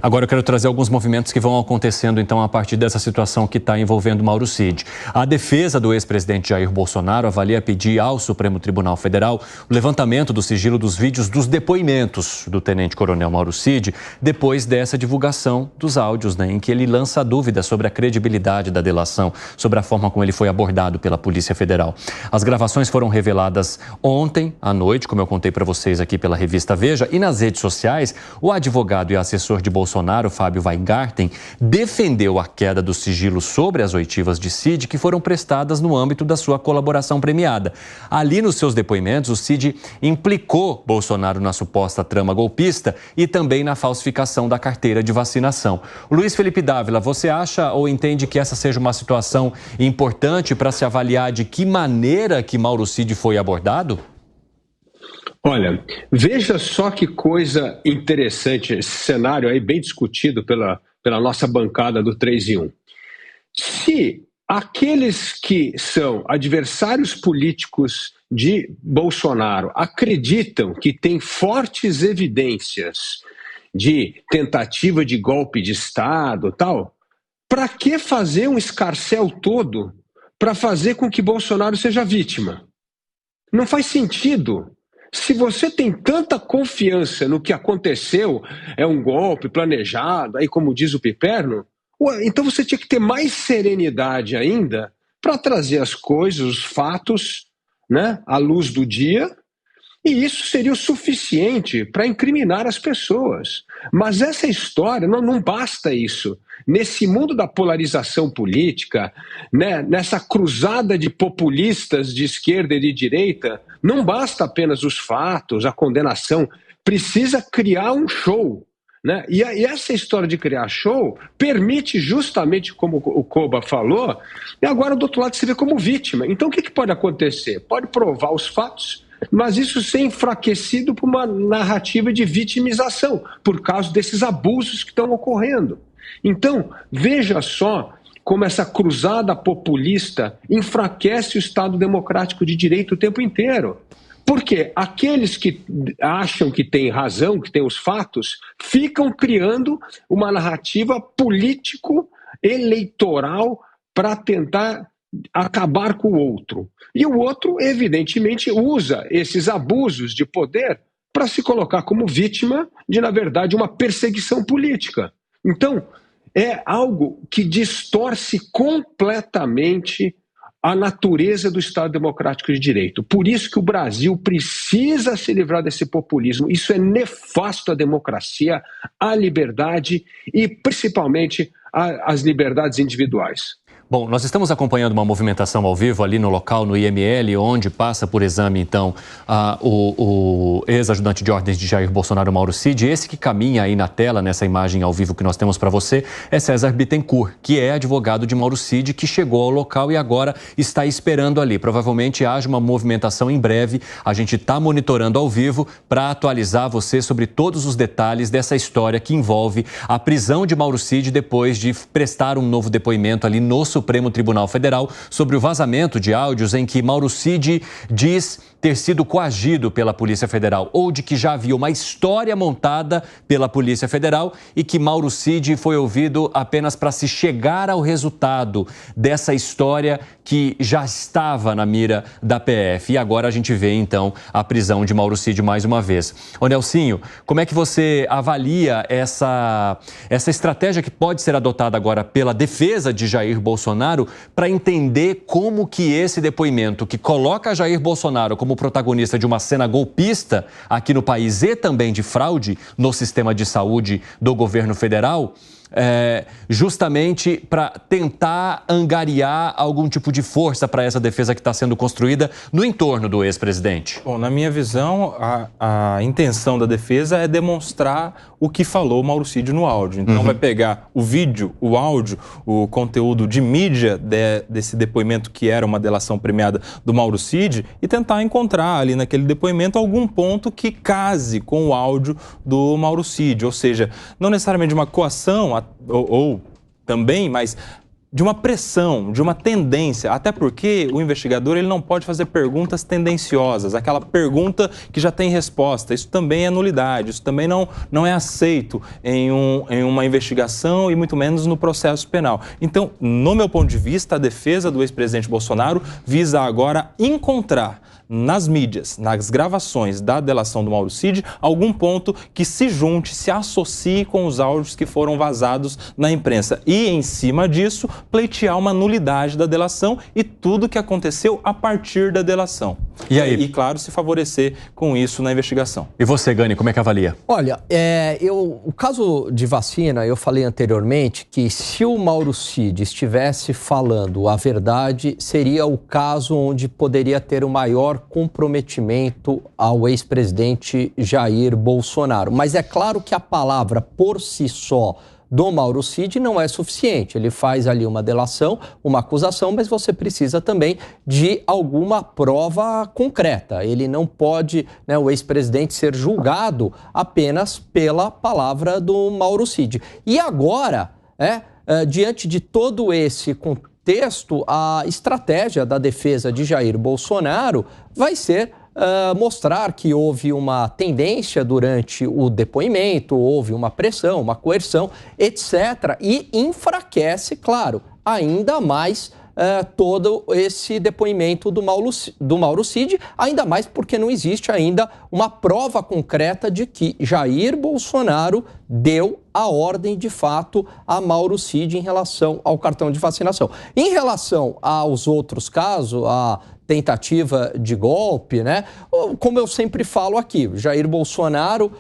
Agora eu quero trazer alguns movimentos que vão acontecendo, então, a partir dessa situação que está envolvendo Mauro Cid. A defesa do ex-presidente Jair Bolsonaro avalia pedir ao Supremo Tribunal Federal o levantamento do sigilo dos vídeos dos depoimentos do tenente-coronel Mauro Cid, depois dessa divulgação dos áudios, em que ele lança dúvidas sobre a credibilidade da delação, sobre a forma como ele foi abordado pela Polícia Federal. As gravações foram reveladas ontem à noite, como eu contei para vocês aqui pela revista Veja, e nas redes sociais, o advogado e assessor de Bolsonaro, Fábio Weingarten, defendeu a queda do sigilo sobre as oitivas de Cid que foram prestadas no âmbito da sua colaboração premiada. Ali nos seus depoimentos, o Cid implicou Bolsonaro na suposta trama golpista e também na falsificação da carteira de vacinação. Luiz Felipe Dávila, você acha ou entende que essa seja uma situação importante para se avaliar de que maneira que Mauro Cid foi abordado? Olha, veja só que coisa interessante, esse cenário aí bem discutido pela nossa bancada do 3 em 1. Se aqueles que são adversários políticos de Bolsonaro acreditam que tem fortes evidências de tentativa de golpe de Estado e tal, para que fazer um escarcéu todo para fazer com que Bolsonaro seja vítima? Não faz sentido. Se você tem tanta confiança no que aconteceu, é um golpe planejado, aí como diz o Piperno, então você tinha que ter mais serenidade ainda para trazer as coisas, os fatos, à luz do dia, e isso seria o suficiente para incriminar as pessoas. Mas essa história, não basta isso. Nesse mundo da polarização política, nessa cruzada de populistas de esquerda e de direita, não basta apenas os fatos, a condenação, precisa criar um show. E essa história de criar show permite justamente, como o Koba falou, e agora do outro lado se vê como vítima. Então o que pode acontecer? Pode provar os fatos, mas isso ser enfraquecido por uma narrativa de vitimização, por causa desses abusos que estão ocorrendo. Então, veja só como essa cruzada populista enfraquece o Estado democrático de direito o tempo inteiro. Porque aqueles que acham que têm razão, que têm os fatos, ficam criando uma narrativa político-eleitoral para tentar acabar com o outro. E o outro, evidentemente, usa esses abusos de poder para se colocar como vítima de, na verdade, uma perseguição política. Então, é algo que distorce completamente a natureza do Estado Democrático de Direito. Por isso que o Brasil precisa se livrar desse populismo. Isso é nefasto à democracia, à liberdade e, principalmente, às liberdades individuais. Bom, nós estamos acompanhando uma movimentação ao vivo ali no local, no IML, onde passa por exame, então, o ex-ajudante de ordens de Jair Bolsonaro, Mauro Cid. Esse que caminha aí na tela, nessa imagem ao vivo que nós temos para você, é César Bittencourt, que é advogado de Mauro Cid, que chegou ao local e agora está esperando ali. Provavelmente haja uma movimentação em breve. A gente está monitorando ao vivo para atualizar você sobre todos os detalhes dessa história que envolve a prisão de Mauro Cid depois de prestar um novo depoimento ali no Supremo Tribunal Federal sobre o vazamento de áudios em que Mauro Cid diz ter sido coagido pela Polícia Federal ou de que já havia uma história montada pela Polícia Federal e que Mauro Cid foi ouvido apenas para se chegar ao resultado dessa história que já estava na mira da PF. E agora a gente vê, então, a prisão de Mauro Cid mais uma vez. Ô Nelsinho, como é que você avalia essa estratégia que pode ser adotada agora pela defesa de Jair Bolsonaro para entender como que esse depoimento que coloca Jair Bolsonaro como protagonista de uma cena golpista aqui no país e também de fraude no sistema de saúde do governo federal, justamente para tentar angariar algum tipo de força para essa defesa que está sendo construída no entorno do ex-presidente? Bom, na minha visão, a intenção da defesa é demonstrar o que falou Mauro Cid no áudio. Então vai pegar o vídeo, o áudio, o conteúdo de mídia desse depoimento que era uma delação premiada do Mauro Cid e tentar encontrar ali naquele depoimento algum ponto que case com o áudio do Mauro Cid. Ou seja, não necessariamente uma coação ou também, mas de uma pressão, de uma tendência, até porque o investigador ele não pode fazer perguntas tendenciosas, aquela pergunta que já tem resposta. Isso também é nulidade, isso também não é aceito em uma investigação e muito menos no processo penal. Então, no meu ponto de vista, a defesa do ex-presidente Bolsonaro visa agora encontrar nas mídias, nas gravações da delação do Mauro Cid, algum ponto que se junte, se associe com os áudios que foram vazados na imprensa. E, em cima disso, pleitear uma nulidade da delação e tudo que aconteceu a partir da delação. E aí? E, claro, se favorecer com isso na investigação. E você, Gani, como é que avalia? Olha, o caso de vacina, eu falei anteriormente que se o Mauro Cid estivesse falando a verdade, seria o caso onde poderia ter o maior comprometimento ao ex-presidente Jair Bolsonaro. Mas é claro que a palavra por si só do Mauro Cid não é suficiente. Ele faz ali uma delação, uma acusação, mas você precisa também de alguma prova concreta. Ele não pode, o ex-presidente, ser julgado apenas pela palavra do Mauro Cid. E agora, diante de todo esse contexto, a estratégia da defesa de Jair Bolsonaro vai ser mostrar que houve uma tendência durante o depoimento, houve uma pressão, uma coerção, etc. E enfraquece, claro, ainda mais todo esse depoimento do Mauro Cid, ainda mais porque não existe ainda uma prova concreta de que Jair Bolsonaro deu a ordem de fato a Mauro Cid em relação ao cartão de vacinação. Em relação aos outros casos, a tentativa de golpe, como eu sempre falo aqui, Jair Bolsonaro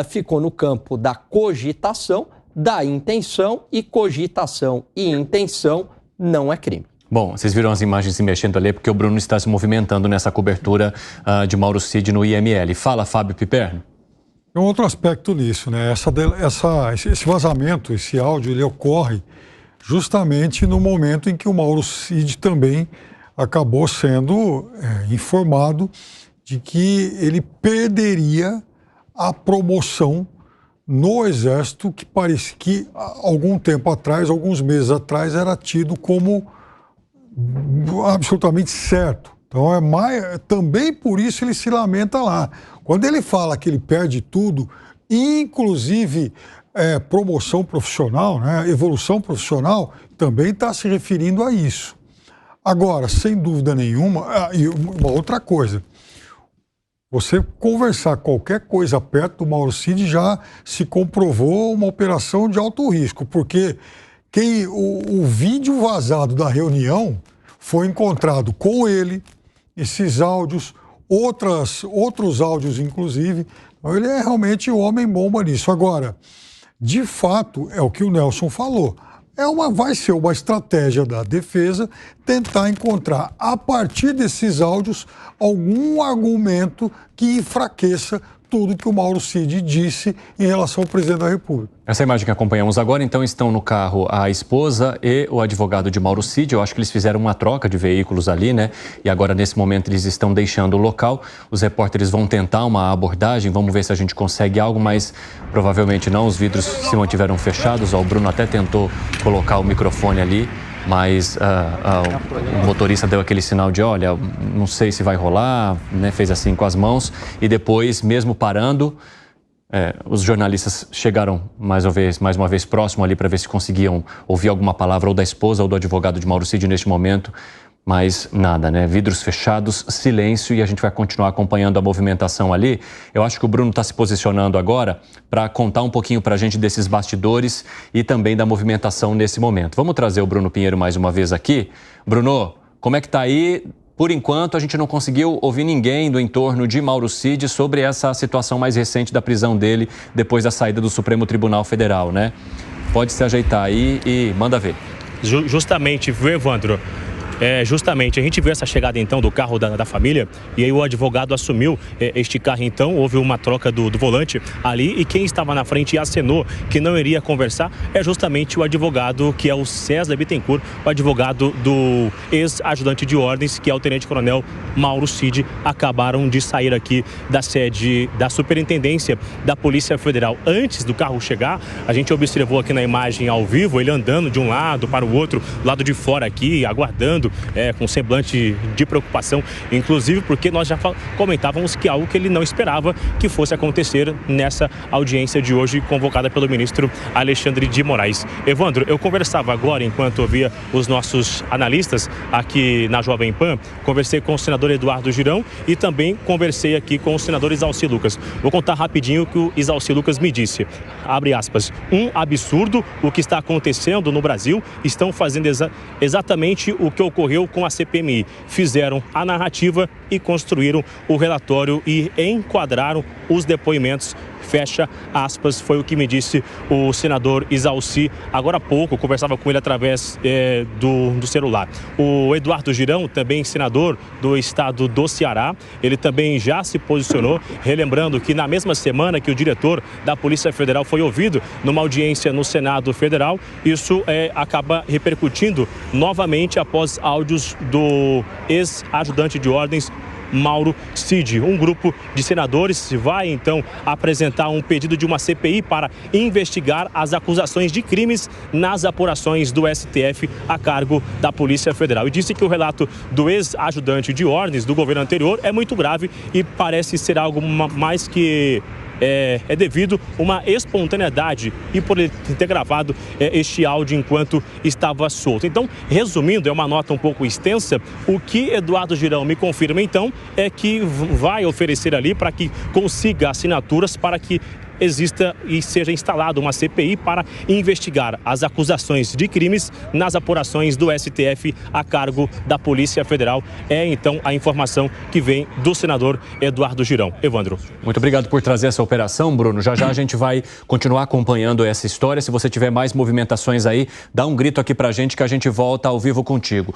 ficou no campo da cogitação, da intenção, e cogitação e intenção não é crime. Bom, vocês viram as imagens se mexendo ali porque o Bruno está se movimentando nessa cobertura de Mauro Cid no IML. Fala, Fábio Piperno. Tem um outro aspecto nisso, esse vazamento, esse áudio, ele ocorre justamente no momento em que o Mauro Cid também acabou sendo informado de que ele perderia a promoção no Exército, que parece que algum tempo atrás, alguns meses atrás, era tido como absolutamente certo. Então, também por isso ele se lamenta lá. Quando ele fala que ele perde tudo, inclusive promoção profissional, evolução profissional, também está se referindo a isso. Agora, sem dúvida nenhuma, e uma outra coisa, você conversar qualquer coisa perto do Mauro Cid já se comprovou uma operação de alto risco, porque o vídeo vazado da reunião foi encontrado com ele, esses áudios, outros áudios inclusive, então ele é realmente o homem-bomba nisso. Agora, de fato, é o que o Nelson falou, vai ser uma estratégia da defesa tentar encontrar, a partir desses áudios, algum argumento que enfraqueça tudo que o Mauro Cid disse em relação ao presidente da República. Essa imagem que acompanhamos agora, então, estão no carro a esposa e o advogado de Mauro Cid. Eu acho que eles fizeram uma troca de veículos ali, E agora, nesse momento, eles estão deixando o local. Os repórteres vão tentar uma abordagem, vamos ver se a gente consegue algo, mas provavelmente não. Os vidros se mantiveram fechados. O Bruno até tentou colocar o microfone ali, mas o motorista deu aquele sinal de, olha, não sei se vai rolar, fez assim com as mãos, e depois, mesmo parando, os jornalistas chegaram mais uma vez próximo ali para ver se conseguiam ouvir alguma palavra ou da esposa ou do advogado de Mauro Cid neste momento, mas nada, Vidros fechados, silêncio, e a gente vai continuar acompanhando a movimentação ali. Eu acho que o Bruno está se posicionando agora para contar um pouquinho para a gente desses bastidores e também da movimentação nesse momento. Vamos trazer o Bruno Pinheiro mais uma vez aqui. Bruno, como é que está aí? Por enquanto, a gente não conseguiu ouvir ninguém do entorno de Mauro Cid sobre essa situação mais recente da prisão dele depois da saída do Supremo Tribunal Federal, Pode se ajeitar aí e manda ver. Justamente, viu, Evandro? Justamente, a gente viu essa chegada então do carro da família e aí o advogado assumiu este carro então, houve uma troca do volante ali e quem estava na frente e acenou que não iria conversar é justamente o advogado que é o César Bittencourt, o advogado do ex-ajudante de ordens, que é o tenente-coronel Mauro Cid. Acabaram de sair aqui da sede da Superintendência da Polícia Federal. Antes do carro chegar, a gente observou aqui na imagem ao vivo ele andando de um lado para o outro, lado de fora aqui, aguardando, com semblante de preocupação, inclusive porque nós já comentávamos que algo que ele não esperava que fosse acontecer nessa audiência de hoje convocada pelo ministro Alexandre de Moraes. Evandro, eu conversava agora, enquanto ouvia os nossos analistas aqui na Jovem Pan, conversei com o senador Eduardo Girão e também conversei aqui com o senador Isalci Lucas. Vou contar rapidinho o que o Isalci Lucas me disse. Abre aspas, um absurdo o que está acontecendo no Brasil, estão fazendo exatamente o que ocorreu com a CPMI. Fizeram a narrativa e construíram o relatório e enquadraram os depoimentos. Fecha aspas, foi o que me disse o senador Isalci agora há pouco, conversava com ele através do celular. O Eduardo Girão, também senador do estado do Ceará, ele também já se posicionou, relembrando que na mesma semana que o diretor da Polícia Federal foi ouvido numa audiência no Senado Federal, isso acaba repercutindo novamente após áudios do ex-ajudante de ordens Mauro Cid. Um grupo de senadores vai então apresentar um pedido de uma CPI para investigar as acusações de crimes nas apurações do STF a cargo da Polícia Federal. E disse que o relato do ex-ajudante de ordens do governo anterior é muito grave e parece ser algo mais que devido a uma espontaneidade e por ele ter gravado este áudio enquanto estava solto. Então, resumindo, é uma nota um pouco extensa. O que Eduardo Girão me confirma, então, é que vai oferecer ali para que consiga assinaturas para que exista e seja instalada uma CPI para investigar as acusações de crimes nas apurações do STF a cargo da Polícia Federal. É então a informação que vem do senador Eduardo Girão. Evandro. Muito obrigado por trazer essa operação, Bruno. Já já a gente vai continuar acompanhando essa história. Se você tiver mais movimentações aí, dá um grito aqui pra gente que a gente volta ao vivo contigo.